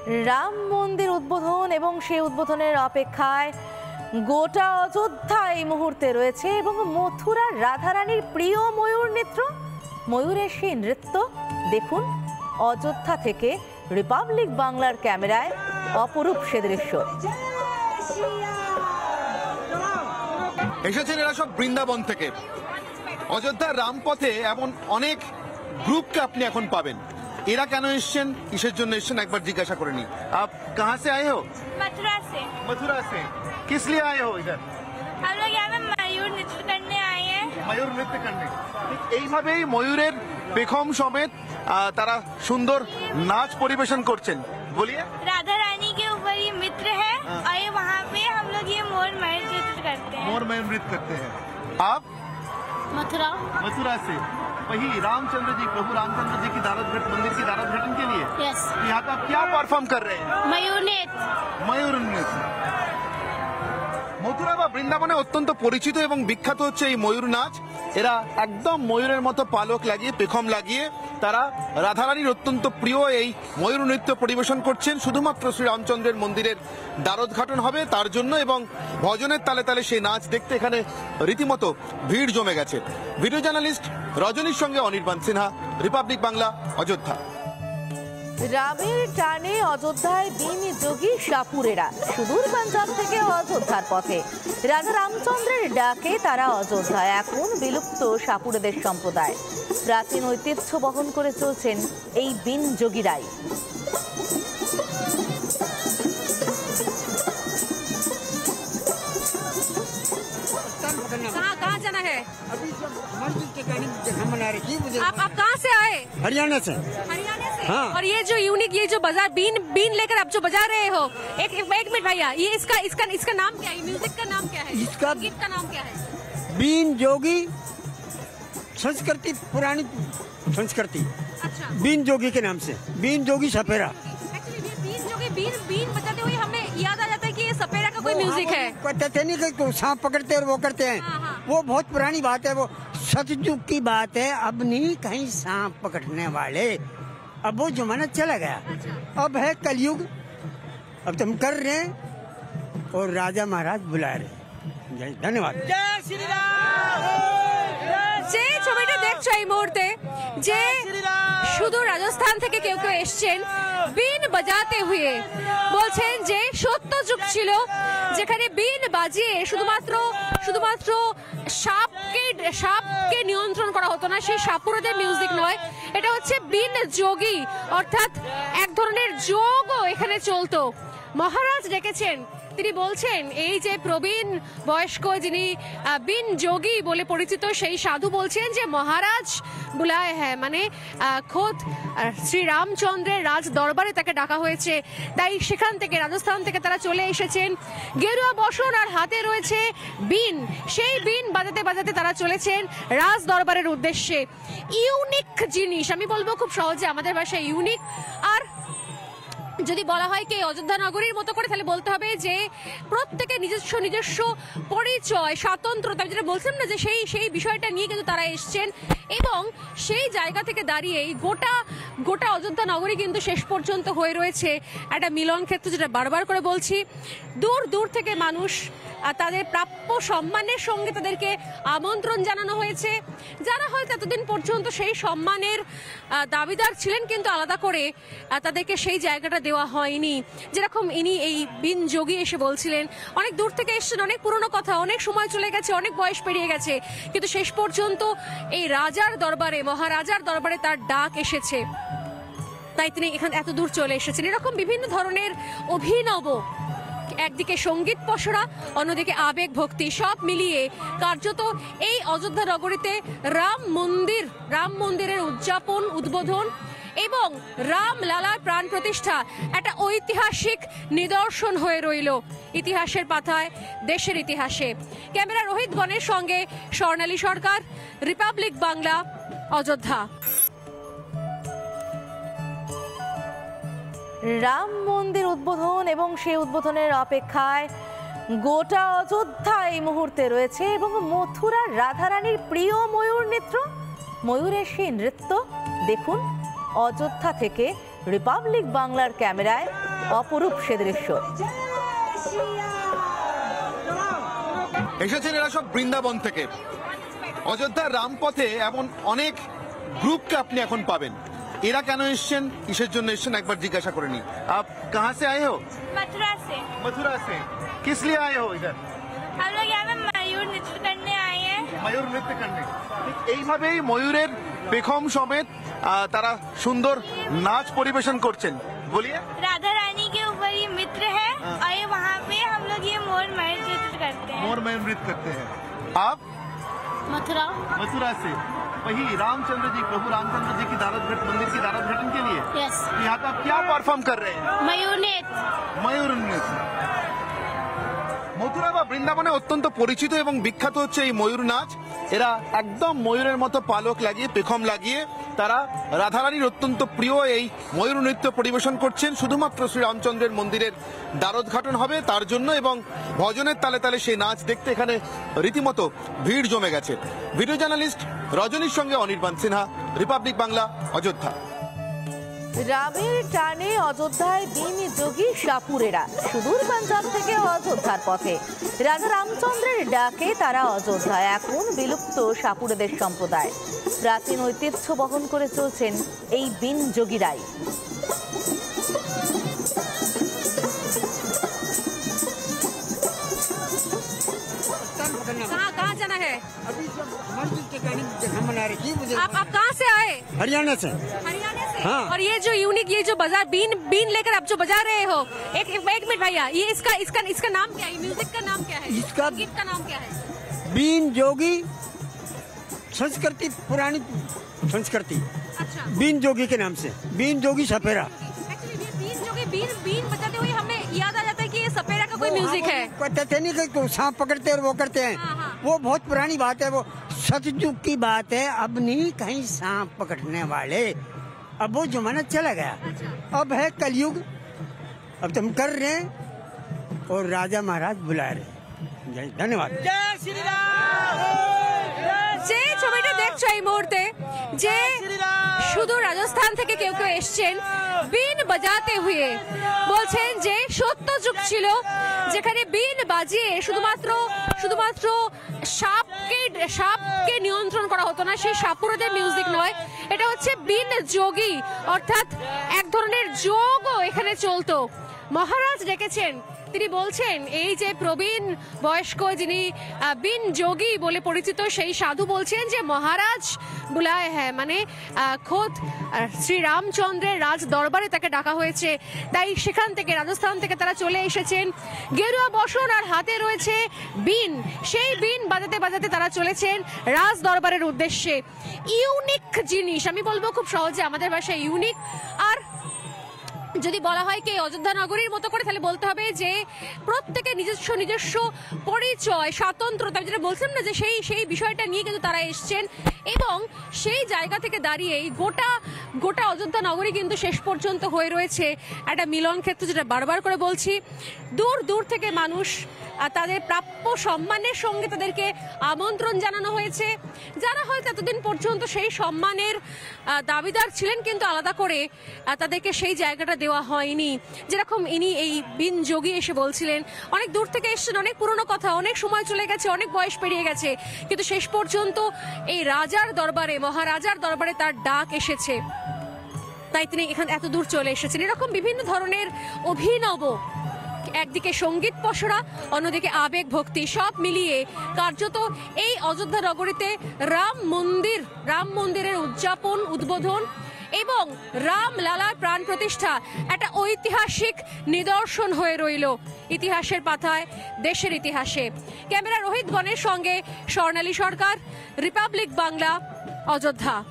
রাম মন্দির উদ্বোধন এবং সেই উদ্বোধনের অপেক্ষায় গোটা অযোধ্যা এই মুহূর্তে রয়েছে এবং মথুরার রাধারানীর প্রিয় ময়ূর নৃত্য, ময়ূরের সেই নৃত্য দেখুন অযোধ্যা থেকে রিপাবলিক বাংলার ক্যামেরায় অপরূপ সে দৃশ্য। এসেছেন এরা সব বৃন্দাবন থেকে। অযোধ্যার রামপথে এমন অনেক গ্রুপকে আপনি এখন পাবেন। এরা কেন এসছেন, কিসের জন্য এসছেন একবার জিজ্ঞাসা করে নি। आप कहाँ से आए हो? मथुरा से। मथुरा से। किस लिए आए हो इधर? हम लोग यहाँ पे मयूर नृत्य करने आए हैं। ময়ূর নৃত্য করতে। এইভাবেই ময়ূরের পেখম সমেত তারা সুন্দর নাচ পরিবেশন করছেন। বলিए। राधा रानी के ऊपर ये मित्र है और ये वहाँ पे हम लोग ये मोर मयूर नृत्य करते हैं। मोर मयूर नृत्य करते हैं। आप मथुरा। मथुरा से वही रामचंद्र जी, प्रभु रामचंद्र जी की दारद घाट मंदिर की दारद घाटन के लिए यस। यहाँ पे आप क्या परफॉर्म कर रहे हैं? मयूर नृत्य। ময়ূর নৃত্য। মথুরা বা বৃন্দাবনে অত্যন্ত পরিচিত এবং বিখ্যাত হচ্ছে এই ময়ূর নাচ। এরা একদম ময়ূরের মতো পালক লাগিয়ে, পেখম লাগিয়ে তারা রাধারানীর অত্যন্ত প্রিয় এই ময়ূর নৃত্য পরিবেশন করছেন। শুধুমাত্র শ্রীরামচন্দ্রের মন্দিরের দ্বারোদ্ঘাটন হবে তার জন্য এবং ভজনের তালে তালে সেই নাচ দেখতে এখানে রীতিমতো ভিড় জমে গেছে। ভিডিও জার্নালিস্ট রজনীর সঙ্গে অনির্বাণ সিনহা, রিপাবলিক বাংলা, অযোধ্যা। রামের টানে অযোধ্যায় বিন যোগী সাপুরেরা সুদূর পাঞ্জাব থেকে অযোধ্যার পথে। রাজা রামচন্দ্রের ডাকে তারা অযোধ্যায়, এখন বিলুপ্ত সাপুরেদের সম্প্রদায়। প্রাচীন ঐতিহ্য বহন করে চলছেন এই বিন যোগীরাই। कहाँ जाना है? अभी जब मंदिर के जगह मना रही थी मुझे। आप कहाँ से आए? हरियाणा से। हरियाणा से। हाँ। और ये जो यूनिक, ये जो बाजार बीन लेकर आप जो बजा रहे हो, एक मिनट भैया, ये इसका नाम क्या है? म्यूजिक का नाम क्या है? इसका- गीत का नाम क्या है? बीन जोगी संस्कृति, पुरानी संस्कृति अच्छा। बीन जोगी के नाम से। बीन जोगी सपेरा। एक्चुअली ये बीन बजाते हुए हमें याद आ जाता है कि ये सपेरा का कोई म्यूजिक है। कहते थे नहीं कि सांप पकड़ते और वो करते हैं। हाँ, हाँ। वो बहुत पुरानी बात है, वो सतयुग की बात है। अब नहीं कहीं सांप पकड़ने वाले, अब वो जमाना चला गया। अब है कलयुग। अब तुम कर रहे हैं और राजा महाराज बुला रहे हैं। जय धन्यवाद। যে ছবিটা দেখছো এই মুহূর্তে, যে শুধু রাজস্থান থেকে কেউ কেউ এসছেন বিন বাজাতে হুয়ে, বলছেন যে সত্য যুগ ছিল যেখানে বিন বাজিয়ে শুধুমাত্র সাপকে নিয়ন্ত্রণ করা হতো না। সেই সাপুরদের মিউজিক নয়, এটা হচ্ছে বিন যোগী, অর্থাৎ এক ধরনের যোগও এখানে চলতো। মহারাজ ডেকেছেন, তিনি বলছেন এই যে প্রবীণ বয়স্ক যিনি বিন যোগী বলে পরিচিত সেই সাধু বলছেন যে মহারাজ বুলায় হ্যাঁ, মানে খোদ শ্রী রামচন্দ্রের রাজ দরবারে তাকে ডাকা হয়েছে। তাই সেখান থেকে, রাজস্থান থেকে তারা চলে এসেছেন গেরুয়া বসন আর হাতে রয়েছে বিন। সেই বিন বাজাতে বাজাতে তারা চলেছেন রাজ দরবারের উদ্দেশ্যে। ইউনিক জিনিস, আমি বলবো খুব সহজে আমাদের ভাষায় ইউনিক। আর যদি বলা হয় কি অযোধ্যা নগরীর মতো করে, তাহলে বলতে হবে যে প্রত্যেকের নিজস্ব পরিচয়, স্বাতন্ত্রতা, যেটা বলছেন না যে সেই বিষয়টা নিয়ে কিন্তু তারা এসছেন এবং সেই জায়গা থেকে দাঁড়িয়ে গোটা অযোধ্যা নগরী কিন্তু শেষ পর্যন্ত হয়ে রয়েছে একটা মিলন ক্ষেত্র, যেটা বারবার করে বলছি। দূর দূর থেকে মানুষ তাদের প্রাপ্য সম্মানের সঙ্গে তাদেরকে আমন্ত্রণ জানানো হয়েছে। যারা হয়তো এতদিন পর্যন্ত সেই সম্মানের দাবিদার ছিলেন কিন্তু আলাদা করে তাদেরকে সেই জায়গাটা দেওয়া হয়নি। যেরকম ইনি এই বিন যোগী এসে বলছিলেন অনেক দূর থেকে এসেছেন, অনেক পুরনো কথা, অনেক সময় চলে গেছে, অনেক বয়স পেরিয়ে গেছে, কিন্তু শেষ পর্যন্ত এই রাজার দরবারে, মহারাজার দরবারে তার ডাক এসেছে, তাই তিনি এখানে এত দূর চলে এসেছেন। এরকম বিভিন্ন ধরনের অভিনব, একদিকে সঙ্গীত পসরা, অন্যদিকে আবেগ ভক্তি, সব মিলিয়ে কার্যত এই অযোধ্যা নগরীতে রাম মন্দিরের উদ্বোধন এবং রামলালার প্রাণ প্রতিষ্ঠা একটা ঐতিহাসিক নিদর্শন হয়ে রইল ইতিহাসের পাতায়, দেশের ইতিহাসে। ক্যামেরা রোহিত গণের সঙ্গে স্বর্ণালী সরকার, রিপাবলিক বাংলা, অযোধ্যা। রাম মন্দির উদ্বোধন এবং সেই উদ্বোধনের অপেক্ষায় গোটা অযোধ্যা এই মুহূর্তে রয়েছে এবং মথুরার রাধারানীর প্রিয় ময়ূর নৃত্য, ময়ূরের সেই নৃত্য দেখুন অযোধ্যা থেকে রিপাবলিক বাংলার ক্যামেরায় অপরূপ সে দৃশ্য। এসেছেন এরা সব বৃন্দাবন থেকে। অযোধ্যার রামপথে এমন অনেক গ্রুপকে আপনি এখন পাবেন। এরা কেন এসছেন, কিসের জন্য এসছেন, একবার জিজ্ঞাসা করে নি। আপ কাহা সে আয়ে হো? मथुरा से। मथुरा से। किस लिए आए हो इधर? हम लोग यहाँ पे मयूर नृत्य करने आए हैं। ময়ূর নৃত্য করতে। এইভাবেই ময়ূরের পেখম সমেত তারা সুন্দর নাচ পরিবেশন করছেন। বলিয়ে। राधा रानी के ऊपर ये मित्र है और ये वहाँ पे हम लोग ये मोर मयूर नृत्य करते हैं। मोर मयूर नृत्य करते हैं। आप मथुरा। मथुरा से वही रामचंद्र जी, प्रभु रामचंद्र जी की दारद घाट मंदिर की दारद घाटन के लिए यस। यहाँ पे आप क्या परफॉर्म कर रहे हैं? मयूर नृत्य। ময়ূর নৃত্য। মথুরা বা বৃন্দাবনে অত্যন্ত পরিচিত এবং বিখ্যাত হচ্ছে এই ময়ূর নাচ। এরা একদম ময়ূরের মতো পালক লাগিয়ে, পেখম লাগিয়ে তারা রাধারানীর অত্যন্ত প্রিয় এই ময়ূর নৃত্য পরিবেশন করছেন। শুধুমাত্র শ্রী রামচন্দ্রের মন্দিরের দ্বারোদ্ঘাটন হবে তার জন্য, এবং ভজনের তালে তালে সেই নাচ দেখতে এখানে রীতিমতো ভিড় জমে গেছে। ভিডিও জার্নালিস্ট রজনীর সঙ্গে অনির্বাণ সিনহা, রিপাবলিক বাংলা, অযোধ্যা। রামের টানে অযোধ্যায় বিন যোগী সাপুরেরা সুদূর পাঞ্জাব থেকে অযোধ্যার পথে। রাজা রামচন্দ্রের ডাকে তারা অযোধ্যায়। এখন বিলুপ্ত সাপুরেদের সম্প্রদায় প্রাচীন ঐতিহ্য বহন করে চলছেন এই বিন যোগীরাই। कहाँ जाना है? अभी सब मस्जिद के करीब जगह बना रही थी मुझे। आप कहाँ से आए? हरियाणा से। हरियाणा से। हाँ। और ये जो यूनिक, ये जो बाजार बीन लेकर आप जो बजा रहे हो, एक मिनट भैया, ये इसका नाम क्या है? म्यूजिक का नाम क्या है? इसका- गीत का नाम क्या है? बीन जोगी संस्कृति, पुरानी संस्कृति, अच्छा। बीन जोगी के नाम से, बीन जोगी सपेरा। एक्चुअली ये बीन जोगी बीन बजाते हुए हमें याद आ जाता है कि ये सपेरा का कोई म्यूजिक है। कहते नहीं कि तो सांप पकड़ते और वो करते हैं। हाँ, हाँ। वो बहुत पुरानी बात है, वो सतयुग की बात है। अब नहीं कहीं सांप पकड़ने वाले, अब वो जमाना चला गया। अब है कलयुग, अब तुम कर रहे हैं और राजा महाराज बुला रहे हैं। धन्यवाद। যে ছবিটা দেখছো এই মুহূর্তে, যে শুধু রাজস্থান থেকে কেউ কেউ এসছেন বিন বাজাতে হুয়ে, বলছেন যে সত্য যুগ ছিল যেখানে বিন বাজিয়ে শুধুমাত্র সাপকে নিয়ন্ত্রণ করা হতো না। সেই সাপুরদের মিউজিক নয়, এটা হচ্ছে বিন যোগী, অর্থাৎ এক ধরনের যোগও এখানে চলতো। মহারাজ ডেকেছেন, তিনি বলছেন এই যে প্রবীণ বয়স্ক যিনি বিন যোগী বলে পরিচিত সেই সাধু বলছেন যে মহারাজ বুলায় হ্যাঁ, মানে খোদ শ্রী রামচন্দ্রের রাজ দরবারে তাকে ডাকা হয়েছে। তাই সেখান থেকে, রাজস্থান থেকে তারা চলে এসেছেন গেরুয়া বসন আর হাতে রয়েছে বিন। সেই বিন বাজাতে বাজাতে তারা চলেছেন রাজ দরবারের উদ্দেশ্যে। ইউনিক জিনিস, আমি বলবো খুব সহজে আমাদের ভাষায় ইউনিক। আর যদি বলা হয় কি অযোধ্যা নগরীর মতো করে, তাহলে বলতে হবে যে প্রত্যেকের নিজস্ব পরিচয়, স্বাতন্ত্রতা, যেটা বলছেন না যে সেই বিষয়টা নিয়ে কিন্তু তারা এসছেন। এবং সেই জায়গা থেকে দাঁড়িয়ে গোটা অযোধ্যা নগরী কিন্তু শেষ পর্যন্ত হয়ে রয়েছে একটা মিলন ক্ষেত্র, যেটা বারবার করে বলছি। দূর দূর থেকে মানুষ তাদের প্রাপ্য সম্মানের সঙ্গে তাদেরকে আমন্ত্রণ জানানো হয়েছে। যারা হয়তো এতদিন পর্যন্ত সেই সম্মানের দাবিদার ছিলেন, কিন্তু আলাদা করে তাদেরকে সেই জায়গাটা দেওয়া হয়নি। যেরকম ইনি এই বিন যোগী এসে বলছিলেন, অনেক দূর থেকে এসেছেন, অনেক পুরনো কথা, অনেক সময় চলে গেছে, অনেক বয়স পেরিয়ে গেছে, কিন্তু শেষ পর্যন্ত এই রাজার দরবারে, মহারাজার দরবারে তার ডাক এসেছে, তাই তিনি এখানে এত দূর চলে এসেছেন। এরকম বিভিন্ন ধরনের অভিনব, একদিকে সঙ্গীত পসরা, অন্যদিকে আবেগ ভক্তি, সব মিলিয়ে কার্যত এই অযোধ্যা নগরীতে রাম মন্দিরের উদ্বোধন এবং রাম লালার প্রাণ প্রতিষ্ঠা একটা ঐতিহাসিক নিদর্শন হয়ে রইল ইতিহাসের পাতায়, দেশের ইতিহাসে। ক্যামেরা রোহিত গণের সঙ্গে স্বর্ণালী সরকার, রিপাবলিক বাংলা, অযোধ্যা।